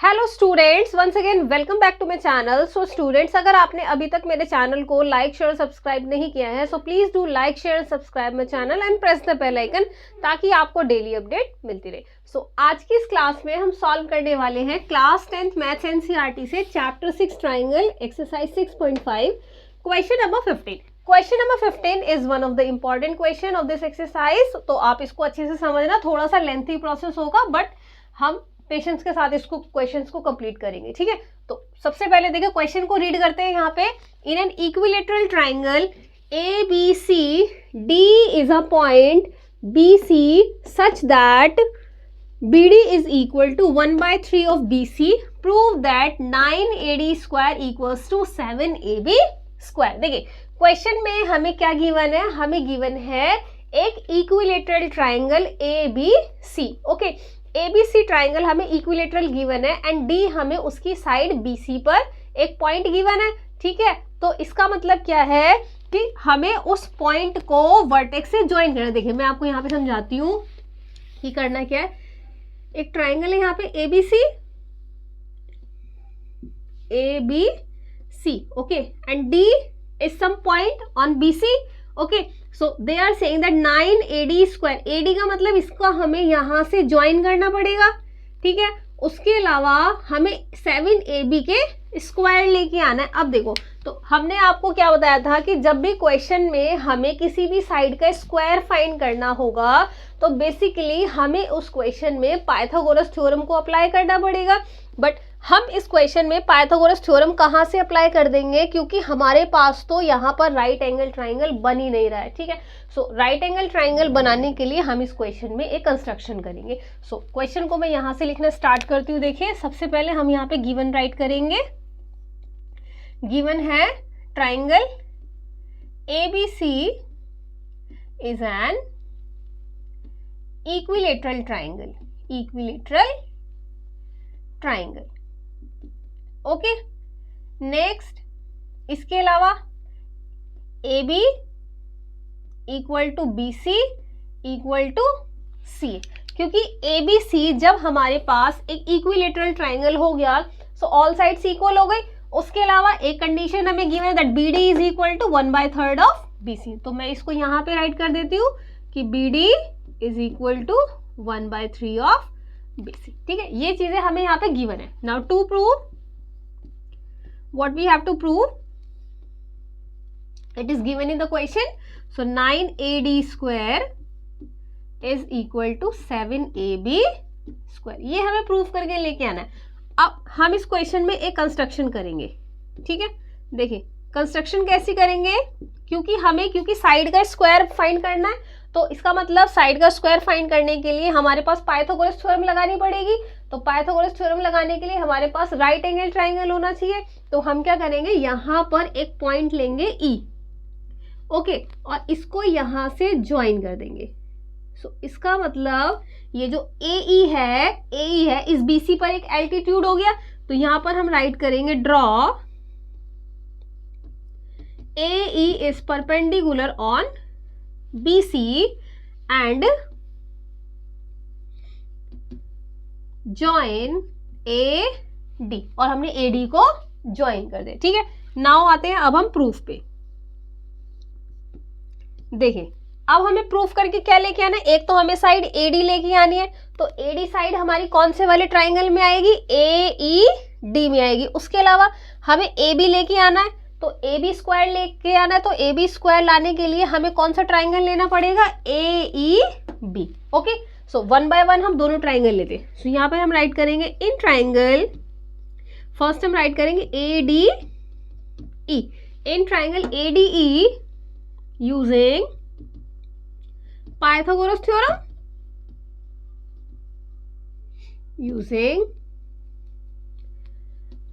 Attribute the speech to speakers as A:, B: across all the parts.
A: Hello students, once again welcome back to my channel. So students, अगर आपने अभी तक मेरे चैनल को लाइक शेयर सब्सक्राइब नहीं किया है, so please do like share subscribe my channel and press the bell icon, ताकि आपको डेली अपडेट मिलती रहे। सो आज की इस क्लास में हम सॉल्व करने वाले हैं क्लास 10th मैथ्स एनसीईआरटी से chapter 6 triangle exercise 6.5 question number 15। Question number 15 is one of the important question of this exercise. तो आप इसको अच्छे से समझना, थोड़ा सा लेंथी प्रोसेस होगा बट हम पेशेंस के साथ इसको क्वेश्चंस को कंप्लीट करेंगे, ठीक है। तो सबसे पहले देखिए क्वेश्चन को रीड करते हैं। यहाँ पे in an equilateral triangle A B C D is a point B C such that B D is equal to 1/3 of B C, prove that 9AD square equals to 7AB square. देखिए question में हमें क्या given है, हमें given है एक equilateral triangle A B C. Okay, ABC triangle हमें equilateral given है एंड D हमें उसकी साइड BC पर एक पॉइंट गिवन है, ठीक है। तो इसका मतलब क्या है कि हमें उस पॉइंट को वर्टेक्स से ज्वाइन करना। देखिए मैं आपको यहाँ पे समझाती हूँ कि करना क्या है। एक ट्राइंगल है यहाँ पे ABC, okay, and D is some point on BC, okay. So they are saying that 9AD square, AD का मतलब इसका हमें यहां से ज्वाइन करना पड़ेगा, ठीक है। उसके अलावा हमें 7AB के स्क्वायर लेके आना है। अब देखो, तो हमने आपको क्या बताया था कि जब भी क्वेश्चन में हमें किसी भी साइड का स्क्वायर फाइंड करना होगा तो बेसिकली हमें उस क्वेश्चन में पाइथागोरस थ्योरम को अप्लाई करना पड़ेगा। बट हम इस क्वेश्चन में पाइथागोरस थ्योरम कहाँ से अप्लाई कर देंगे, क्योंकि हमारे पास तो यहाँ पर राइट एंगल ट्राइंगल बन ही नहीं रहा है, ठीक है। सो राइट एंगल ट्राइंगल बनाने के लिए हम इस क्वेश्चन में एक कंस्ट्रक्शन करेंगे। सो क्वेश्चन को मैं यहाँ से लिखना स्टार्ट करती हूँ। देखिए सबसे पहले हम यहाँ पे गिवन राइट करेंगे। गिवन है triangle ABC is an equilateral triangle, equilateral triangle, okay. Next, इसके अलावा AB equal to BC equal to C, क्योंकि ABC जब हमारे पास एक इक्विलेटरल ट्राइंगल हो गया सो ऑल साइड्स इक्वल हो गई। उसके अलावा एक कंडीशन हमें गिवन है that BD is equal to 1/3 of BC। तो मैं इसको यहाँ पे राइट कर देती हूँ कि BD is equal to 1/3 of BC, ठीक है। ये चीजें हमें यहाँ पे गिवन है। Now to prove what we have to prove, it is given in the question. So 9AD square is equal to 7AB square, ये हमें प्रूफ करके लेके आना है। अब हम इस क्वेश्चन में एक कंस्ट्रक्शन करेंगे, ठीक है। देखिए कंस्ट्रक्शन कैसे करेंगे, क्योंकि साइड का स्क्वायर फाइंड करना है, तो इसका मतलब साइड का स्क्वायर फाइंड करने के लिए हमारे पास पाइथागोरस थ्योरम लगानी पड़ेगी। तो पाइथागोरस थ्योरम लगाने के लिए हमारे पास राइट एंगल ट्राइंगल होना चाहिए। तो हम क्या करेंगे, यहाँ पर एक पॉइंट लेंगे E, ओके, और इसको यहाँ से ज्वाइन कर देंगे। सो इसका मतलब ये जो AE है इस BC पर एक एल्टीट्यूड हो गया। तो यहाँ पर हम राइट करेंगे draw AE is perpendicular on BC and join AD, और हमने AD को ज्वाइन कर दिया, ठीक है। नाउ आते हैं अब हम प्रूफ पे। देखिए अब हमें प्रूफ करके क्या लेके आना है, एक तो हमें साइड AD लेके आनी है। तो AD साइड हमारी कौन से वाले ट्राइंगल में आएगी, AED में आएगी। उसके अलावा हमें AB लेके आना है, तो AB स्क्वायर लेके आना है। तो AB स्क्वायर लाने के लिए हमें कौन सा ट्राइंगल लेना पड़ेगा, AEB, ओके। सो 1 by 1 हम दोनों ट्राइंगल लेते हैं। सो यहाँ पे हम राइट करेंगे इन ट्राइंगल, फर्स्ट हम राइट करेंगे ADE, in triangle ADE using Pythagoras theorem, using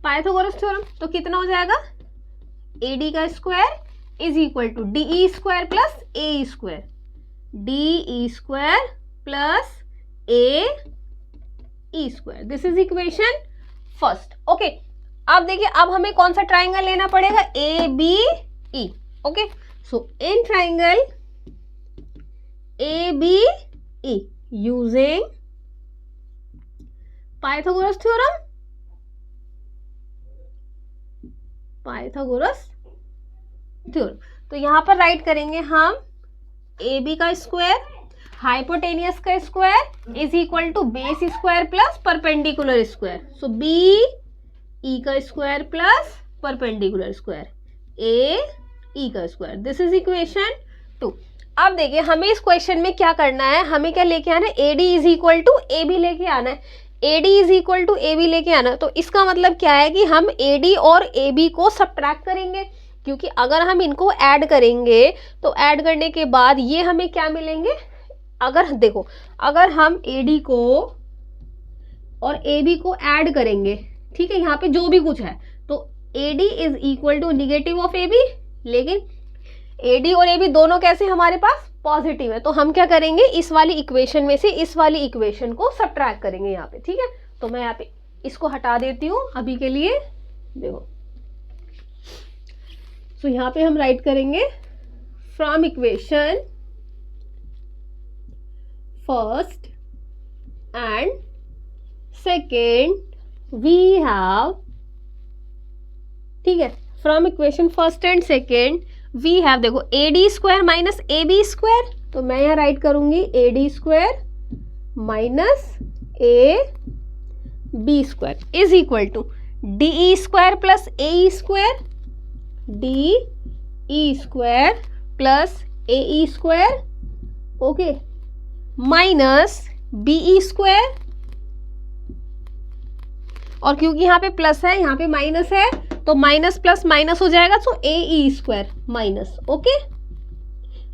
A: Pythagoras theorem. तो कितना हो जाएगा, AD का square is equal to DE square plus AE square, DE square plus AE square. This is equation first, okay. अब देखिए अब हमें कौन सा ट्राइंगल लेना पड़ेगा, ABE, okay. So in triangle ABE using Pythagoras theorem, Pythagoras theorem. तो यहाँ पर राइट करेंगे हम ए बी का स्क्वायर हाइपोटेनियस का square is equal to base square plus perpendicular square. So B E का square plus perpendicular square A E का square. This is equation 2। अब देखिए हमें इस क्वेश्चन में क्या करना है, हमें क्या लेके आना है, A D is equal to A B लेके आना है। A D is equal to A B लेके आना है, तो इसका मतलब क्या है कि हम ए डी और ए बी को सबट्रैक्ट करेंगे, क्योंकि अगर हम इनको ऐड करेंगे तो ऐड करने के बाद ये हमें क्या मिलेंगे। अगर देखो अगर हम ए डी को और ए बी को ऐड करेंगे, ठीक है, यहाँ पे जो भी कुछ है, तो A D is equal to negative of A B, लेकिन ए डी और ए बी दोनों कैसे हमारे पास पॉजिटिव है, तो हम क्या करेंगे इस वाली इक्वेशन में से इस वाली इक्वेशन को सबट्रैक्ट करेंगे यहाँ पे, ठीक है। तो मैं यहाँ पे इसको हटा देती हूँ अभी के लिए, देखो। सो यहाँ पे हम राइट करेंगे from equation first and second we have, ठीक है, from equation first and second we have, देखो A D square minus A B square, तो मैं यहाँ राइट करूंगी A D square minus A B square is equal to D E square plus A E square, D E square plus A E square, okay, minus B E square, और क्योंकि यहाँ पे plus है यहाँ पे minus है तो minus plus minus हो जाएगा, तो ए ई स्क्वायर माइनस, ओके।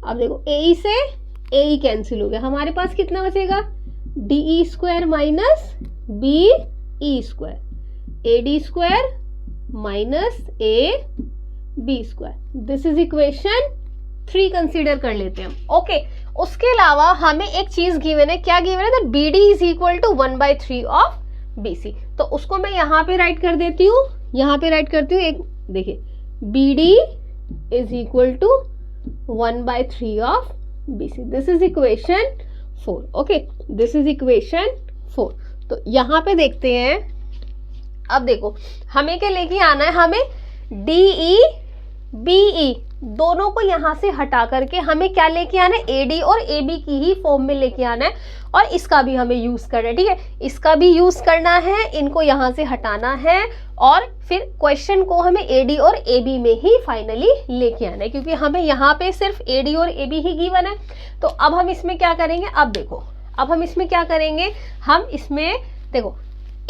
A: अब देखो ए ई से ए ई कैंसिल हो गया, हमारे पास कितना बचेगा, D E square minus B E square, A D square minus A B square. This is equation 3 consider कर लेते हैं हम, ओके। उसके अलावा हमें एक चीज गिवन है, क्या गिवन है, that B D is equal to 1/3 of B C, तो उसको मैं यहाँ पे राइट कर देती हूँ, यहाँ पे राइट करती हूँ, एक देखिए B D is equal to 1/3 of B C. This is equation 4, okay, this is equation 4। तो यहाँ पे देखते हैं, अब देखो हमें क्या लेके आना है, हमें डी ई बी ई दोनों को यहाँ से हटा करके हमें क्या लेके आना है, ए डी और ए बी की ही फॉर्म में लेके आना है, और इसका भी हमें यूज करना है, ठीक है, इसका भी यूज करना है, इनको यहाँ से हटाना है, और फिर क्वेश्चन को हमें ए डी और ए बी में ही फाइनली लेके आना है, क्योंकि हमें यहाँ पे सिर्फ ए डी और ए बी ही गिवन है। तो अब हम इसमें क्या करेंगे, अब देखो अब हम इसमें क्या करेंगे, हम इसमें देखो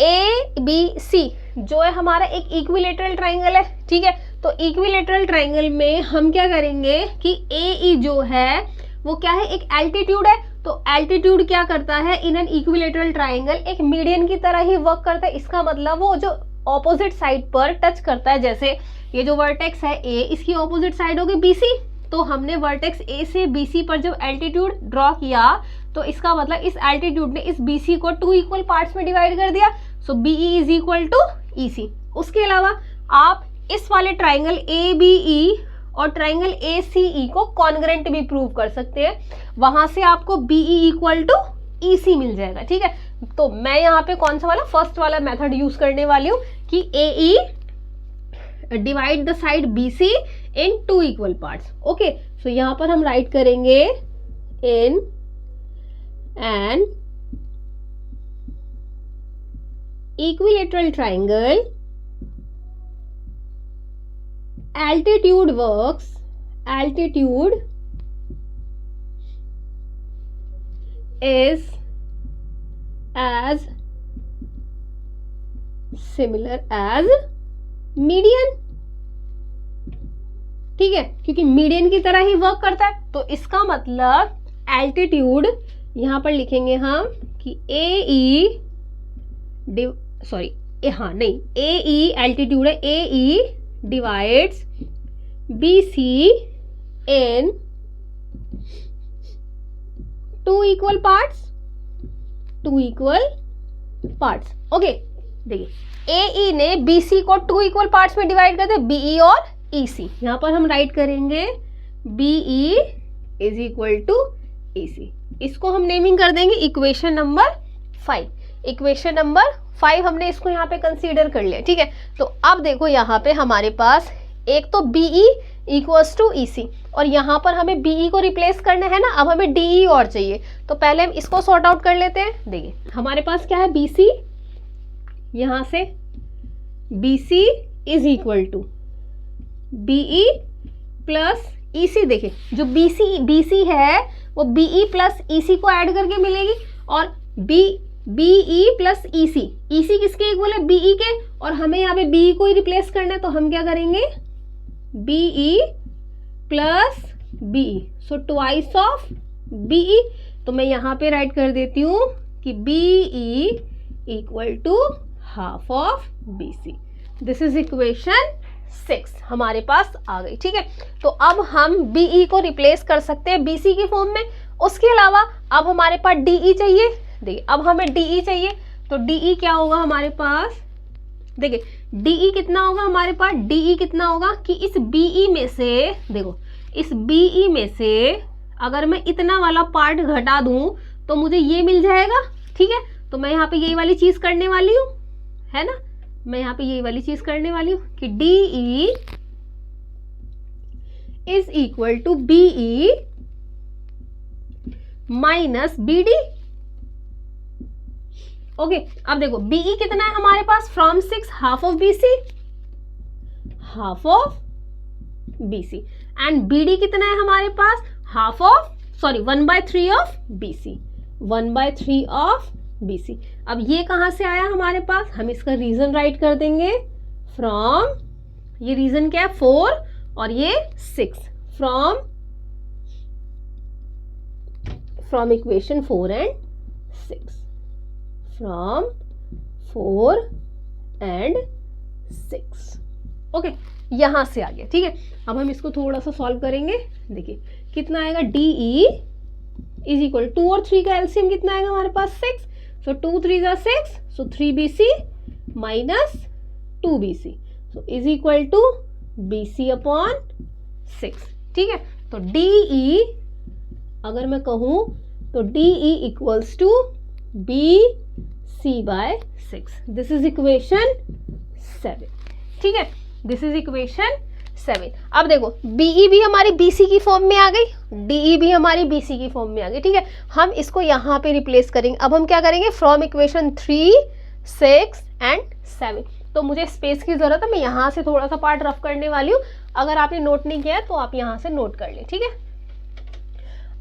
A: ए बी सी जो है हमारा एक इक्विलेटरल ट्राइंगल है, ठीक है। तो इक्विलेटरल ट्राइंगल में हम क्या करेंगे कि ए ई जो है वो क्या है, एक एल्टीट्यूड है, तो एल्टीट्यूड क्या करता है इन एन इक्विलेटरल ट्राइंगल, एक मीडियन की तरह ही वर्क करता है। इसका मतलब वो जो ऑपोजिट साइड पर टच करता है, जैसे ये जो वर्टेक्स है ए, इसकी ऑपोजिट साइड होगी बी सी, तो हमने वर्टेक्स ए से बी सी पर जब एल्टीट्यूड ड्रॉ किया तो इसका मतलब इस एल्टीट्यूड ने इस बी सी को 2 इक्वल पार्ट्स में डिवाइड कर दिया, so B E is equal to E C. उसके अलावा आप इस वाले ट्राइंगल ए बी ई और ट्राइंगल ए सी ई को कॉन्ग्रेंट भी प्रूव कर सकते हैं, वहां से आपको B E equal to E सी मिल जाएगा, ठीक है। तो मैं यहाँ पे कौन सा वाला, फर्स्ट वाला मेथड यूज करने वाली हूँ कि A E divide the side B C in 2 equal parts, okay. So यहाँ पर हम राइट करेंगे in an equilateral triangle altitude works, altitude is as similar as median, ठीक है, क्योंकि मीडियन की तरह ही वर्क करता है। तो इसका मतलब एल्टीट्यूड यहां पर लिखेंगे हम कि ए ई एल्टीट्यूड है, ए ई divides BC in 2 equal parts, okay. देखिए AE ने BC को 2 इक्वल पार्ट्स में डिवाइड कर दिया, BE और EC। यहाँ पर हम राइट करेंगे BE is equal to EC, इसको हम नेमिंग कर देंगे इक्वेशन नंबर 5। इक्वेशन नंबर 5 हमने इसको यहाँ पे कंसीडर कर लिया, ठीक है। तो अब देखो यहाँ पे हमारे पास एक तो BE इक्वल्स टू EC, और यहाँ पर हमें BE को रिप्लेस करना है ना, अब हमें DE और चाहिए, तो पहले हम इसको सॉर्ट आउट कर लेते हैं। देखिए हमारे पास क्या है, BC, यहाँ से BC is equal to BE plus EC। देखिए जो BC है वो BE प्लस EC को ऐड करके मिलेगी, और BE प्लस EC किसके इक्वल है, BE के, और हमें यहाँ पे BE को ही रिप्लेस करना है, तो हम क्या करेंगे, BE plus BE, so twice of BE। तो मैं यहाँ पे राइट कर देती हूँ कि BE equal to half of BC। This is equation 6 हमारे पास आ गई। ठीक है, तो अब हम BE को रिप्लेस कर सकते हैं BC की फॉर्म में। उसके अलावा अब हमारे पास DE चाहिए। देखिए अब हमें DE चाहिए, तो DE क्या होगा हमारे पास, देखिए DE कितना होगा हमारे पास, DE कितना होगा कि इस BE में से, देखो इस BE में से अगर मैं इतना वाला पार्ट घटा दूं तो मुझे ये मिल जाएगा। ठीक है, तो मैं यहाँ पे यही वाली चीज करने वाली हूँ, है ना, मैं यहाँ पे यही वाली चीज करने वाली हूँ कि DE is equal to BE minus BD। Okay, अब देखो BE कितना है हमारे पास, from 6 half of BC, and BD कितना है हमारे पास, half of 1/3 of BC, 1/3 of BC। अब ये कहां से आया हमारे पास, हम इसका रीजन राइट कर देंगे फ्रॉम, ये रीजन क्या है 4 और ये 6, from equation 4 and 6, from 4 and 6। Okay, यहां से आ गया। ठीक है, अब हम इसको थोड़ा सा सॉल्व करेंगे। देखिए कितना आएगा, DE इज इक्वल 2 और 3 का एलसीएम कितना आएगा हमारे पास 6, सो 2 3 जा 6, so 3BC minus 2BC, so is equal to BC upon 6। ठीक है, तो DE अगर मैं कहूं तो DE equals to BC by 6। This is equation 7। ठीक है, दिस इज इक्वेशन 7। अब देखो BE भी हमारी BC की फॉर्म में आ गई, DE भी हमारी BC की फॉर्म में आ गई। ठीक है, हम इसको यहाँ पे रिप्लेस करेंगे। अब हम क्या करेंगे, फ्रॉम इक्वेशन 3, 6 एंड 7। तो मुझे स्पेस की जरूरत है, मैं यहाँ से थोड़ा सा पार्ट रफ करने वाली हूँ। अगर आपने नोट नहीं किया है तो आप यहाँ से नोट कर लें। ठीक है,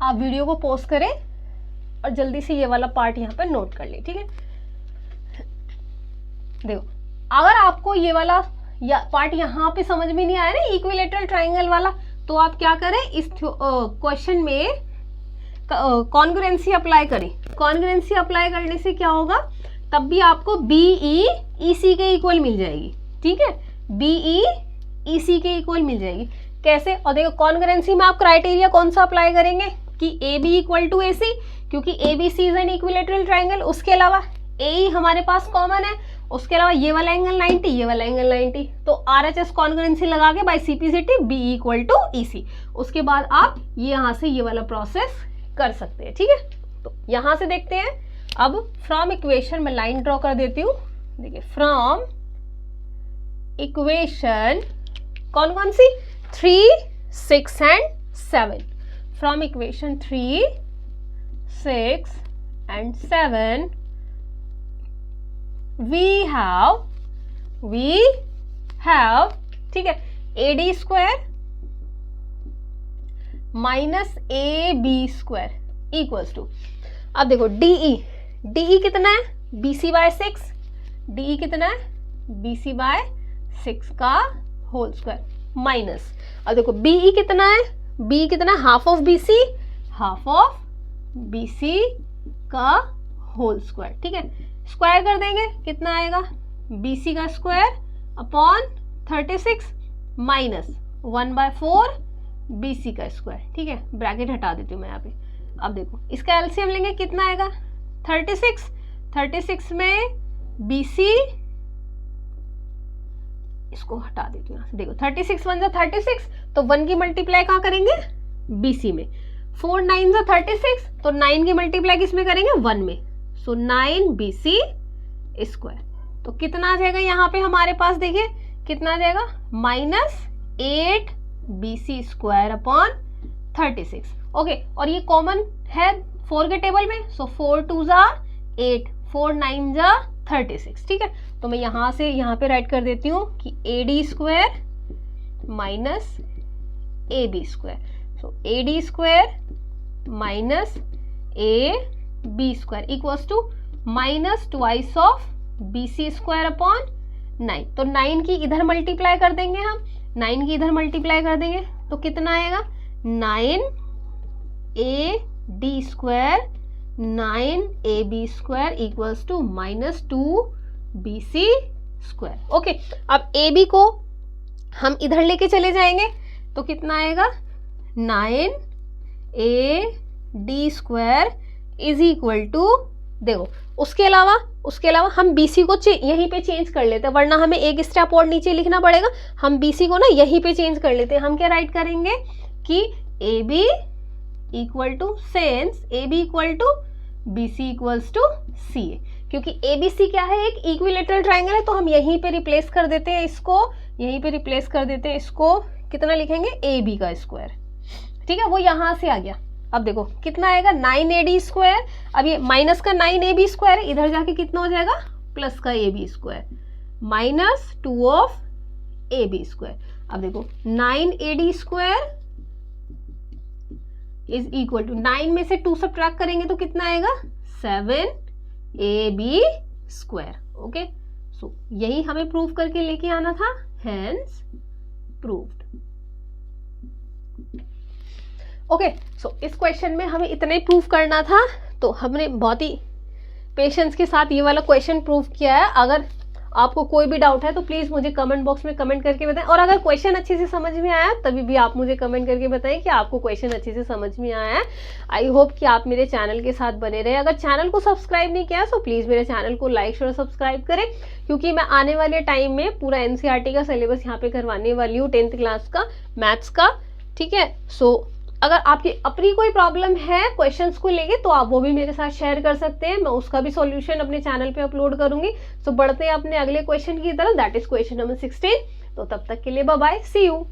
A: आप वीडियो को पॉज करें और जल्दी से ये वाला पार्ट यहाँ पर नोट कर लें। ठीक है, देखो अगर आपको ये वाला पार्ट यहाँ पे समझ में नहीं आया ना, इक्विलेटरल ट्राइंगल वाला, तो आप क्या करें, इस क्वेश्चन में कॉन्ग्रुएंसी अप्लाई करें। कॉन्ग्रुएंसी अप्लाई करने से क्या होगा, तब भी आपको BE EC के इक्वल मिल जाएगी। ठीक है, BE EC के इक्वल मिल जाएगी। कैसे, और देखो कॉन्ग्रुएंसी में आप क्राइटेरिया कौन सा अप्लाई करेंगे कि AB इक्वल टू AC, क्योंकि ABC is an equilateral triangle. उसके अलावा AE हमारे पास कॉमन है, उसके अलावा ये वाला एंगल 90, ये वाला एंगल 90, तो RHS कॉन्ग्रुएंसी लगा के by CPCT BE equal to EC। उसके बाद आप ये यहाँ से ये वाला प्रोसेस कर सकते हैं। ठीक है, तो यहाँ से देखते हैं। अब फ्रॉम इक्वेशन में लाइन ड्रॉ कर देती हूँ। देखिए फ्रॉम इक्वेशन कौन कौन सी, 3, 6 and 7। From equation 3, 6 and 7 we have ठीक है, AD square minus AB square equals to, अब देखो DE कितना है, BC बाय 6, DE कितना है, BC बाय 6 का होल स्क्वायर माइनस, अब देखो BE कितना है, B कितना है, हाफ ऑफ BC का होल स्क्वायर। ठीक है, स्क्वायर कर देंगे, कितना आएगा, BC का स्क्वायर अपॉन 36 माइनस 1/4 BC का स्क्वायर। ठीक है, ब्रैकेट हटा देती हूँ मैं यहाँ पे। अब देखो इसका एलसीएम लेंगे, कितना आएगा 36 में BC, इसको हटा देती हूँ यहाँ से। देखो 36 1 जा 36, तो 1 की मल्टीप्लाई कहाँ करेंगे, BC में। 4 9 जा 36, तो 9 की मल्टीप्लाई किसमें करेंगे, 1 में। सो 9 BC स्क्वायर, तो कितना आ जाएगा यहाँ पे हमारे पास, देखिए कितना आ जाएगा, माइनस 8bc² अपॉन 36। ओके, और ये कॉमन है 4 के टेबल में, सो 4 2 जा 8, 4 9 जा 36। ठीक है, तो मैं यहाँ से यहाँ पे राइट कर देती हूँ कि AD² माइनस AB², सो AD² minus AB² equals to minus twice of BC² upon 9। तो 9 की इधर मल्टीप्लाई कर देंगे हम, 9 की इधर मल्टीप्लाई कर देंगे तो कितना आएगा 9AD² 9AB² equals to minus 2BC²। Okay, अब AB को हम इधर लेके चले जाएंगे तो कितना आएगा 9AD² इज इक्वल टू, देखो उसके अलावा हम BC को यहीं पे चेंज कर लेते हैं, वरना हमें एक स्टेप और नीचे लिखना पड़ेगा। हम BC को ना यहीं पे चेंज कर लेते हैं। हम क्या राइट करेंगे कि AB equal to since AB equal to BC equals to CA, क्योंकि ABC क्या है, एक इक्विलेटरल ट्राइंगल है, तो हम यहीं पे रिप्लेस कर देते हैं इसको, इसको कितना लिखेंगे AB का स्क्वायर। ठीक है, वो यहाँ से आ गया। अब देखो कितना आएगा 9AD², अब ये माइनस का 9AB² है, इधर जाके कितना हो जाएगा प्लस का AB² माइनस 2 ऑफ AB²। अब देखो 9AD² इज इक्वल टू 9 में से 2 सब्ट्रैक्ट करेंगे तो कितना आएगा 7AB²। ओके, सो यही हमें प्रूव करके लेके आना था, हेंस प्रूव्ड। ओके, सो इस क्वेश्चन में हमें इतना ही प्रूव करना था, तो हमने बहुत ही पेशेंस के साथ ये वाला क्वेश्चन प्रूव किया है। अगर आपको कोई भी डाउट है तो प्लीज़ मुझे कमेंट बॉक्स में कमेंट करके बताएं, और अगर क्वेश्चन अच्छे से समझ में आया तभी भी आप मुझे कमेंट करके बताएं कि आपको क्वेश्चन अच्छे से समझ में आया है। आई होप कि आप मेरे चैनल के साथ बने रहे। अगर चैनल को सब्सक्राइब नहीं किया तो प्लीज़ मेरे चैनल को लाइक शेयर सब्सक्राइब करें, क्योंकि मैं आने वाले टाइम में पूरा NCERT का सिलेबस यहाँ पे करवाने वाली हूँ, 10th क्लास का मैथ्स का। ठीक है, सो अगर आपकी अपनी कोई प्रॉब्लम है क्वेश्चंस को लेके तो आप वो भी मेरे साथ शेयर कर सकते हैं, मैं उसका भी सॉल्यूशन अपने चैनल पे अपलोड करूंगी। सो बढ़ते हैं अपने अगले क्वेश्चन की तरफ, दैट इज क्वेश्चन नंबर 16। तो तब तक के लिए बाय बाय, सी यू।